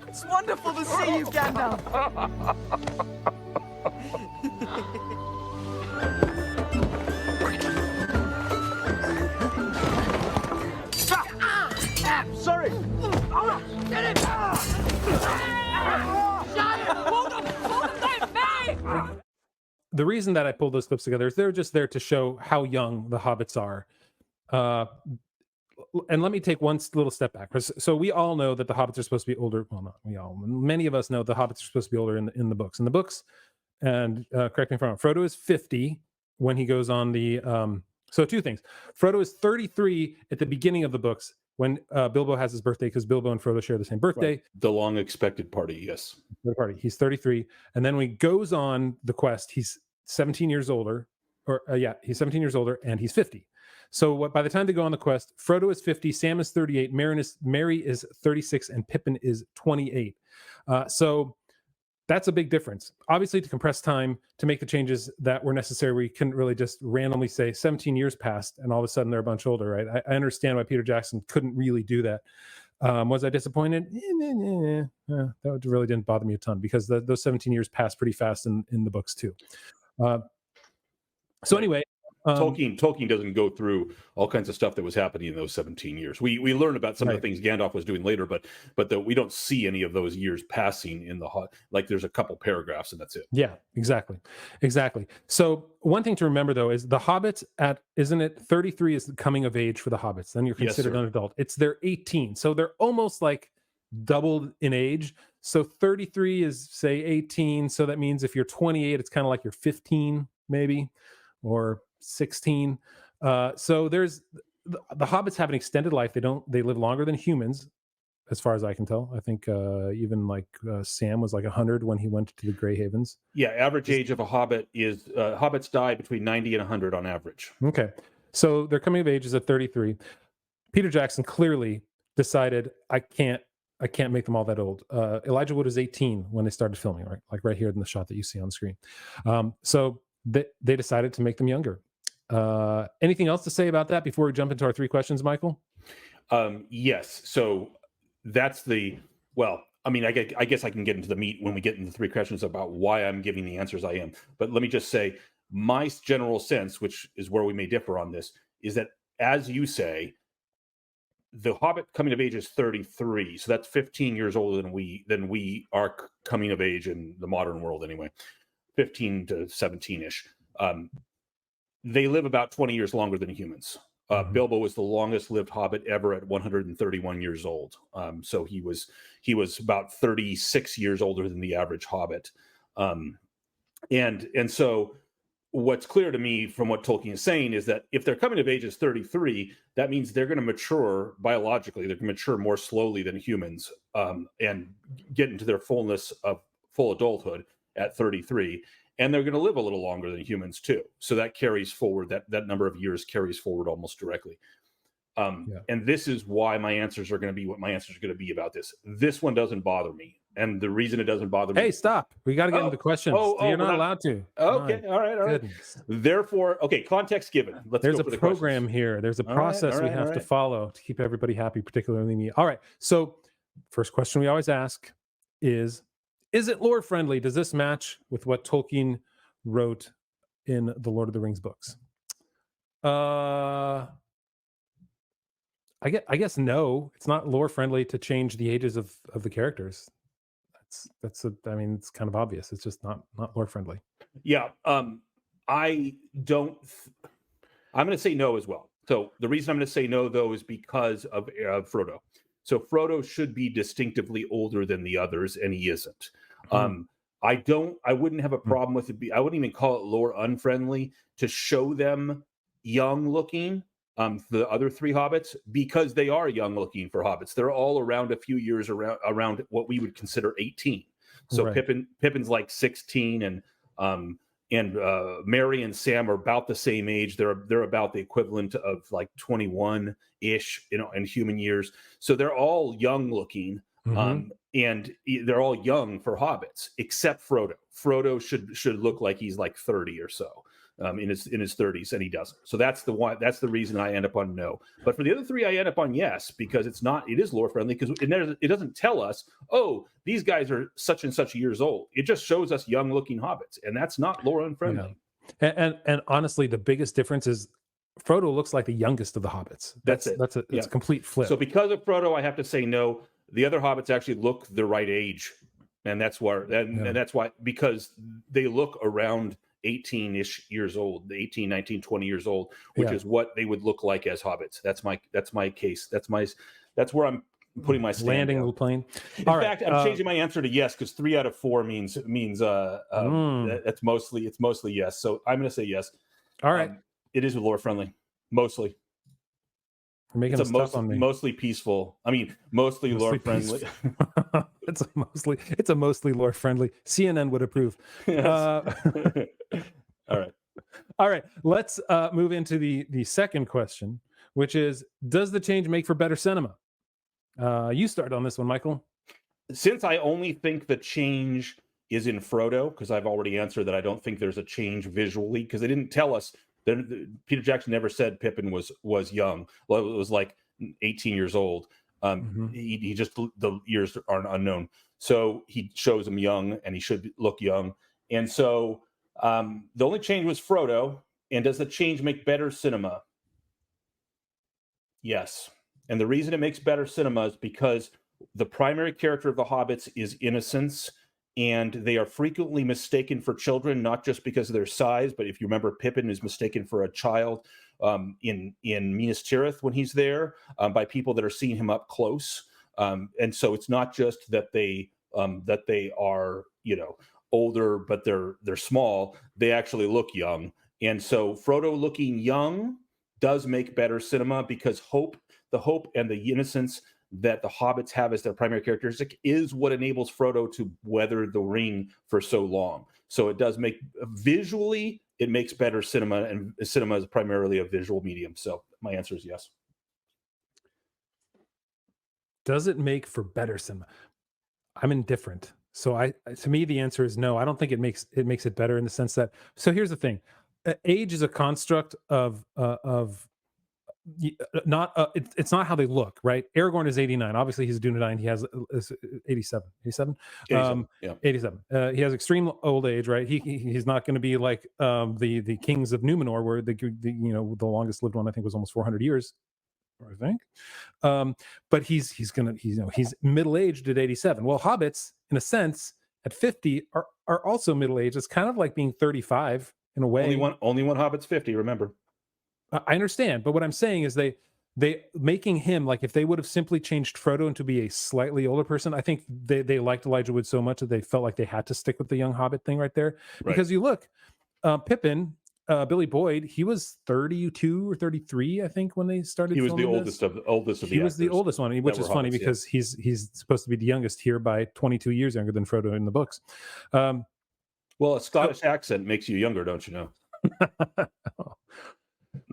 It's wonderful to see you, Gandalf. Sorry. Get it! Giant! Hold him! Hold him there, me! The reason that I pulled those clips together is they're just there to show how young the hobbits are. And let me take one little step back. So we all know that the hobbits are supposed to be older. Well, not we all. Many of us know the hobbits are supposed to be older in the books. In the books, and correct me if I'm wrong, Frodo is 50 when he goes on the. So two things. Frodo is 33 at the beginning of the books when Bilbo has his birthday, because Bilbo and Frodo share the same birthday. Right. The long expected party, yes. The party. He's 33, and then when he goes on the quest, he's 17 years older, he's 17 years older, and he's 50. So by the time they go on the quest, Frodo is 50, Sam is 38, Merry is 36, and Pippin is 28. So that's a big difference. Obviously, to compress time, to make the changes that were necessary, we couldn't really just randomly say 17 years passed and all of a sudden they're a bunch older, right? I understand why Peter Jackson couldn't really do that. Was I disappointed? That really didn't bother me a ton, because those 17 years passed pretty fast in the books too. So anyway, Tolkien doesn't go through all kinds of stuff that was happening in those 17 years. We learn about some of the things Gandalf was doing later, but we don't see any of those years passing in like there's a couple paragraphs and that's it. Yeah, exactly. So one thing to remember though is the hobbits isn't it 33 is the coming of age for the hobbits? Then you're considered an adult. It's they're 18, so they're almost like doubled in age. So 33 is say 18, so that means if you're 28, it's kind of like you're 15 maybe, or 16. So there's the hobbits have an extended life. They live longer than humans, as far as I can tell. I think even like Sam was like 100 when he went to the Grey Havens. Yeah, average age of a hobbit is hobbits die between 90 and 100 on average. Okay, so their coming of age is at 33. Peter Jackson clearly decided I can't make them all that old. Elijah Wood is 18 when they started filming, right? Like right here in the shot that you see on screen. So they decided to make them younger. Anything else to say about that before we jump into our three questions, Michael? Yes. So that's I guess I can get into the meat when we get into the three questions about why I'm giving the answers I am. But let me just say, my general sense, which is where we may differ on this, is that, as you say, the Hobbit coming of age is 33. So that's 15 years older than we are coming of age in the modern world anyway. 15 to 17-ish. They live about 20 years longer than humans. Bilbo was the longest lived hobbit ever at 131 years old. So he was about 36 years older than the average hobbit. And so what's clear to me from what Tolkien is saying is that if their coming of age is 33, that means they're going to mature biologically. They're going to mature more slowly than humans and get into their fullness of full adulthood at 33. And they're going to live a little longer than humans too. So that carries forward, that number of years carries forward almost directly. And this is why my answers are going to be what my answers are going to be about this. This one doesn't bother me. And the reason it doesn't bother me... Hey, stop. We got to get into the questions. You're not allowed to. Okay, all right. Goodness. Therefore, okay, context given. There's a program here. There's a process we have to follow to keep everybody happy, particularly me. All right, so first question we always ask is it lore friendly? Does this match with what Tolkien wrote in the Lord of the Rings books? I guess no. It's not lore friendly to change the ages of the characters. It's kind of obvious. It's just not lore friendly. Yeah. I'm going to say no as well. So the reason I'm going to say no, though, is because of Frodo. So Frodo should be distinctively older than the others, and he isn't. I wouldn't have a problem with it. I wouldn't even call it lore unfriendly to show them young looking, the other three hobbits, because they are young looking for hobbits. They're all around a few years around what we would consider 18. So right. Pippin's like 16, and Merry and Sam are about the same age. They're about the equivalent of like 21-ish, in human years. So they're all young looking. And they're all young for hobbits, except Frodo. Frodo should look like he's like 30 or so. in his 30s, and he doesn't. So that's the one. That's the reason I end up on no. But for the other three, I end up on yes, because it is lore friendly, because it doesn't tell us, oh, these guys are such and such years old. It just shows us young looking hobbits, and that's not lore unfriendly. Yeah. And honestly, the biggest difference is Frodo looks like the youngest of the hobbits. It's a complete flip. So because of Frodo, I have to say no. The other hobbits actually look the right age, and that's why because they look around 18-ish years old, 18, 19, 20 years old, which is what they would look like as hobbits. That's my case. That's where I'm putting my stand landing down. the plane. In fact, I'm changing my answer to yes, because 3 out of 4 means it's mostly yes. So I'm going to say yes. All right. It is lore friendly, mostly. You're making it's mostly peaceful. I mean, mostly lore friendly. It's a mostly lore friendly. CNN would approve. All right. Let's move into the second question, which is: does the change make for better cinema? You start on this one, Michael. Since I only think the change is in Frodo, because I've already answered that I don't think there's a change visually, because they didn't tell us. Peter Jackson never said Pippin was young. Well, it was like 18 years old. He just, the years are unknown. So he shows him young, and he should look young. And so the only change was Frodo. And does the change make better cinema? Yes. And the reason it makes better cinema is because the primary character of the Hobbits is innocence, and they are frequently mistaken for children, not just because of their size, but if you remember, Pippin is mistaken for a child in Minas Tirith when he's there by people that are seeing him up close. And so it's not just that they are, older, but they're small. They actually look young. And so Frodo looking young does make better cinema, because the hope and the innocence that the hobbits have as their primary characteristic is what enables Frodo to weather the ring for so long. So it does make visually, it makes better cinema, and cinema is primarily a visual medium. So my answer is yes. Does it make for better cinema? I'm indifferent. So to me, the answer is no. I don't think it makes it better, in the sense that, so here's the thing. Age is a construct of it's not how they look, right? Aragorn is 89. Obviously, he's Dunedain. He has 87. 87? 87. He has extreme old age, right? He's not going to be like the kings of Numenor, where the longest lived one, I think, was almost 400 years, I think. But he's middle aged at 87. Well, hobbits, in a sense, at 50 are also middle aged. It's kind of like being 35 in a way. Only one hobbit's 50. Remember. I understand, but what I'm saying is they making him, like, if they would have simply changed Frodo into be a slightly older person, I think they liked Elijah Wood so much that they felt like they had to stick with the young Hobbit thing right there. Right. Because you look, Pippin, Billy Boyd, he was 32 or 33, I think, when they started. He was the oldest of the actors. He was the oldest one, which is funny, because he's supposed to be the youngest here by 22 years younger than Frodo in the books. Well, a Scottish accent makes you younger, don't you know?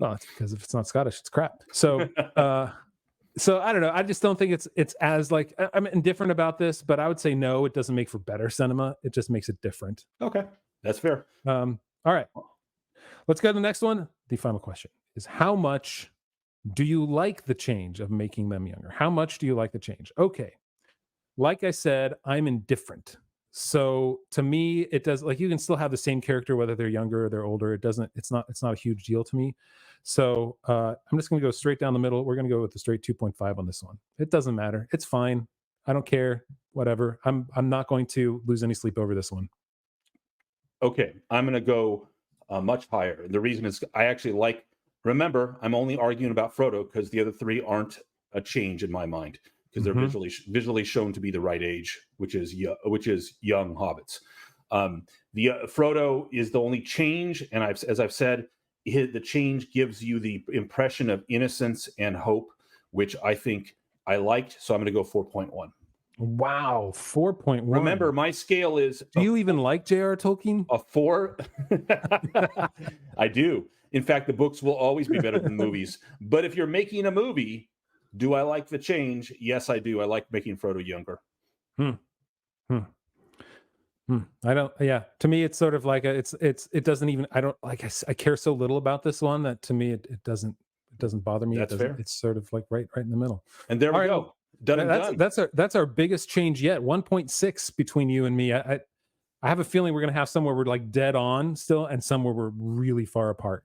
No, it's because if it's not Scottish, it's crap. So, so I don't know. I just don't think it's as, like, I'm indifferent about this, but I would say no. It doesn't make for better cinema. It just makes it different. Okay, that's fair. All right, let's go to the next one. The final question is: how much do you like the change of making them younger? How much do you like the change? Okay, like I said, I'm indifferent. So to me, it does, like, you can still have the same character whether they're younger or they're older. It's not a huge deal to me. So I'm just going to go straight down the middle. We're going to go with the straight 2.5 on this one. It doesn't matter. It's fine. I don't care. Whatever. I'm not going to lose any sleep over this one. Okay, I'm going to go much higher. The reason is I actually remember, I'm only arguing about Frodo because the other three aren't a change in my mind, because they're visually shown to be the right age, which is young hobbits. Frodo is the only change, and as I've said, the change gives you the impression of innocence and hope, which I think I liked. So I'm going to go 4.1. Wow, 4.1. Remember, my scale is. Do you even like J.R. Tolkien? A 4. I do. In fact, the books will always be better than movies. But if you're making a movie, do I like the change? Yes, I do. I like making Frodo younger. I don't. Yeah, to me, it's sort of like it doesn't even. I don't like. I care so little about this one that to me it doesn't bother me. That's it doesn't. fair. It's sort of like right in the middle. And there All we right, go. Done and done. That's our biggest change yet. 1.6 between you and me. I have a feeling we're gonna have somewhere we're like dead on still, and somewhere we're really far apart.